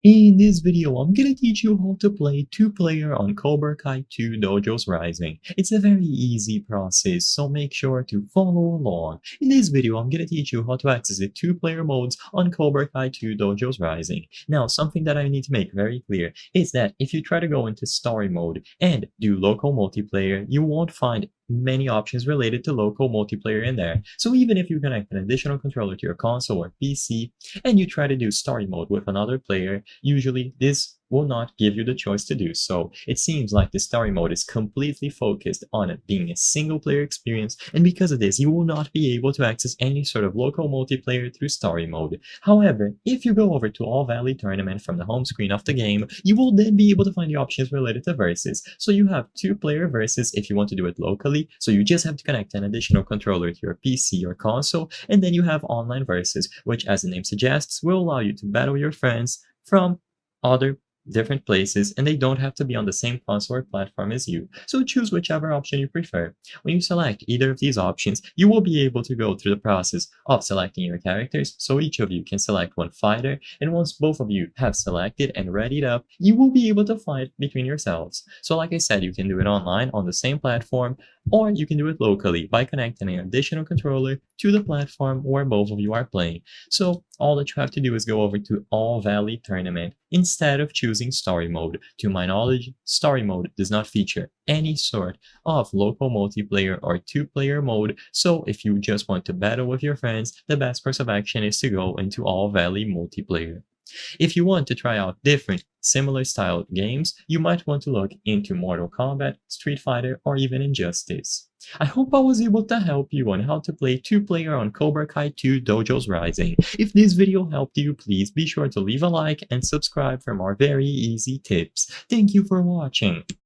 In this video, I'm gonna teach you how to play 2-player on Cobra Kai 2 Dojos Rising. It's a very easy process, so make sure to follow along. In this video, I'm gonna teach you how to access the 2-player modes on Cobra Kai 2 Dojos Rising. Now, something that I need to make very clear is that if you try to go into story mode and do local multiplayer, you won't find many options related to local multiplayer in there. So even if you connect an additional controller to your console or PC, and you try to do story mode with another player, usually this will not give you the choice to do so. It seems like the story mode is completely focused on it being a single player experience, and because of this, you will not be able to access any sort of local multiplayer through story mode. However, if you go over to All Valley Tournament from the home screen of the game, you will then be able to find the options related to versus. So you have 2-player versus if you want to do it locally, so you just have to connect an additional controller to your PC or console, and then you have online versus, which as the name suggests will allow you to battle your friends from other different places, and they don't have to be on the same console or platform as you. So choose whichever option you prefer. When you select either of these options, you will be able to go through the process of selecting your characters, so each of you can select one fighter, and once both of you have selected and readied up, you will be able to fight between yourselves. So like I said, you can do it online on the same platform, or you can do it locally by connecting an additional controller to the platform where both of you are playing. So all that you have to do is go over to All Valley Tournament instead of choosing Story Mode. To my knowledge, Story Mode does not feature any sort of local multiplayer or 2-player mode, so if you just want to battle with your friends, the best course of action is to go into All Valley Multiplayer. If you want to try out different, similar styled games, you might want to look into Mortal Kombat, Street Fighter, or even Injustice. I hope I was able to help you on how to play 2-player on Cobra Kai 2 Dojos Rising. If this video helped you, please be sure to leave a like and subscribe for more very easy tips. Thank you for watching.